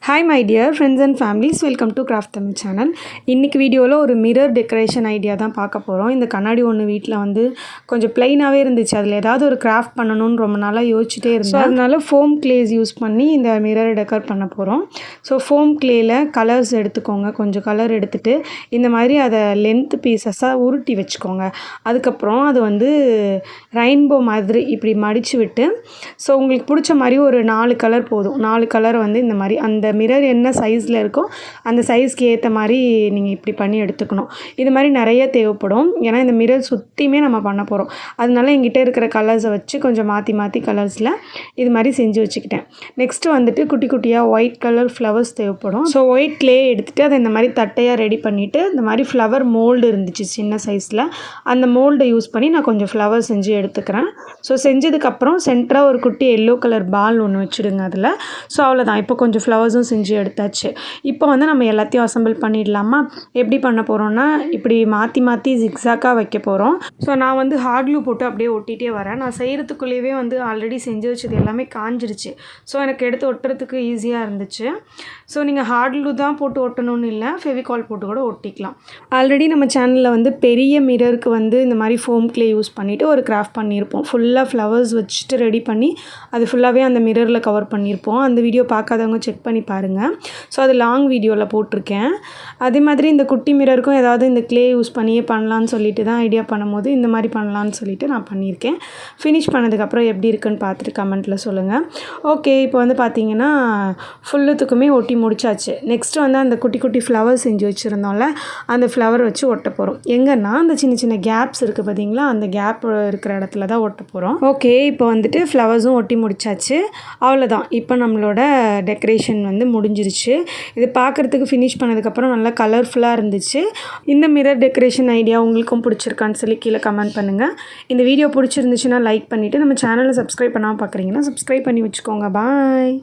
Hi my dear friends and families, welcome to Craft Tamil channel. இன்னைக்கு வீடியோல ஒரு mirror decoration idea தான் பார்க்க போறோம். இந்த கண்ணாடி ஒன்று வீட்ல வந்து கொஞ்சம் ப்ளைனாவே இருந்துச்சு. அதுல ஏதாவது ஒரு கிராஃப்ட் பண்ணனும்னு ரொம்ப நாளா யோசிச்சிட்டே இருந்தேன். அதனால ஃபோம் கிளேஸ் யூஸ் பண்ணி இந்த மிரர் டெக்கர் பண்ண போறோம். ஃபோம் கிளேல கலர்ஸ் எடுத்துக்கோங்க. கொஞ்சம் கலர் எடுத்துட்டு இந்த மாதிரி அத லெந்த் பீசஸா உருட்டி வெச்சுக்கோங்க. அதுக்கு அப்புறம் அது வந்து ரெயின்போ மாதிரி இப்படி மடிச்சு விட்டு உங்களுக்கு பிடிச்ச மாதிரி ஒரு 4 கலர் போதும். 4 கலர் வந்து இந்த மாதிரி அந்த மிரர் என்ன சைஸ்ல இருக்கோ அந்த சைஸ்க்கு ஏத்த மாதிரி நீங்க இப்படி பண்ணி எடுத்துக்கணும். இது மாதிரி நிறைய தேவைப்படும். ஏன்னா இந்த மிரர் சுத்தியுமே நம்ம பண்ண போறோம். அதனால என்கிட்ட இருக்கிற கலர்ஸை வச்சு கொஞ்சம் மாத்தி கலர்ஸ்ல இது மாதிரி செஞ்சு வச்சுக்கிட்டேன். நெக்ஸ்ட் வந்துட்டு குட்டி குட்டியா ஒயிட் கலர் ஃப்ளவர்ஸ் தேவைப்படும். ஒயிட் கிளே எடுத்துட்டு அதை இந்த மாதிரி தட்டையா ரெடி பண்ணிட்டு இந்த மாதிரி ஃப்ளவர் மோல்டு இருந்துச்சு சின்ன சைஸ்ல. அந்த மோல்டை யூஸ் பண்ணி நான் கொஞ்சம் ஃப்ளவர் செஞ்சு எடுத்துக்கிறேன். செஞ்சதுக்கு அப்புறம் சென்டரா ஒரு குட்டி எல்லோ கலர் பால் ஒன்று வச்சிடுங்க அதுல. அவ்வளவுதான். இப்போ கொஞ்சம் ஃப்ளவர்ஸும் செஞ்சு எடுத்தாச்சு. இப்போ வந்து நம்ம எல்லாத்தையும் அசெம்பிள் பண்ணிடலாமா? எப்படி பண்ண போறோம்னா இப்படி மாத்தி ஜிக்ஸாக்கா வைக்க போறோம். நான் வந்து ஹார்ட் க்ளூ போட்டு அப்படியே ஒட்டிட்டே வரேன். நான் செய்யறதுக்குள்ளேயே வந்து ஆல்ரெடி செஞ்சு வச்சது எல்லாமே காஞ்சிருச்சு. எனக்கு எடுத்து ஒட்டுறதுக்கு ஈஸியா இருந்துச்சு. நீங்க ஹார்ட் க்ளூ தான் போட்டு ஒட்டணும்னு இல்லை, ஃபெவிகால் போட்டு கூட ஒட்டிக்கலாம். ஆல்ரெடி நம்ம சேனல்ல வந்து பெரிய மிரருக்கு வந்து இந்த மாதிரி ஃபோம் கிளே யூஸ் பண்ணிட்டு ஒரு கிராஃப்ட் பண்ணியிருப்போம். ஃபுல்லா ஃப்ளவர்ஸ் வச்சுட்டு ரெடி பண்ணி அது ஃபுல்லாவே அந்த மிரர்ல கவர் பண்ணியிருப்போம். அந்த வீடியோ பார்க்காதவங்க செக் பண்ணி பாருங்க. அது லாங் வீடியோவில் போட்டிருக்கேன். அதே மாதிரி இந்த குட்டி மிரருக்கும் ஏதாவது இந்த கிளே யூஸ் பண்ணியே பண்ணலான்னு சொல்லிட்டு தான் ஐடியா பண்ணும்போது இந்த மாதிரி பண்ணலான்னு சொல்லிட்டு நான் பண்ணியிருக்கேன். ஃபினிஷ் பண்ணதுக்கப்புறம் எப்படி இருக்குன்னு பார்த்துட்டு கமெண்ட்டில் சொல்லுங்கள். ஓகே, இப்போ வந்து பார்த்தீங்கன்னா ஃபுல்லுத்துக்குமே ஒட்டி முடிச்சாச்சு. நெக்ஸ்ட் வந்து அந்த குட்டி குட்டி ஃப்ளவர் செஞ்சு வச்சுருந்தோம்ல, அந்த ஃப்ளவர் வச்சு ஒட்ட போகிறோம். எங்கன்னா அந்த சின்ன சின்ன கேப்ஸ் இருக்குது பார்த்தீங்களா, அந்த கேப் இருக்கிற இடத்துல தான் ஒட்ட போகிறோம். ஓகே, இப்போ வந்துட்டு ஃப்ளவர்ஸும் ஒட்டி முடிச்சாச்சு. அவ்வளோதான். இப்போ நம்மளோட டெக்கரேஷன் வந்து முடிஞ்சிருச்சு. இது பார்க்குறதுக்கு ஃபினிஷ் பண்ணதுக்கப்புறம் நல்லா கலர்ஃபுல்லாக இருந்துச்சு. இந்த மிரர் டெக்கரேஷன் ஐடியா உங்களுக்கும் பிடிச்சிருக்கான்னு சொல்லி கீழே கமெண்ட் பண்ணுங்கள். இந்த வீடியோ பிடிச்சிருந்துச்சுன்னா லைக் பண்ணிவிட்டு நம்ம சேனலை சப்ஸ்கிரைப் பண்ணாமல் பார்க்குறீங்கன்னா சப்ஸ்கிரைப் பண்ணி வச்சுக்கோங்க. பாய்.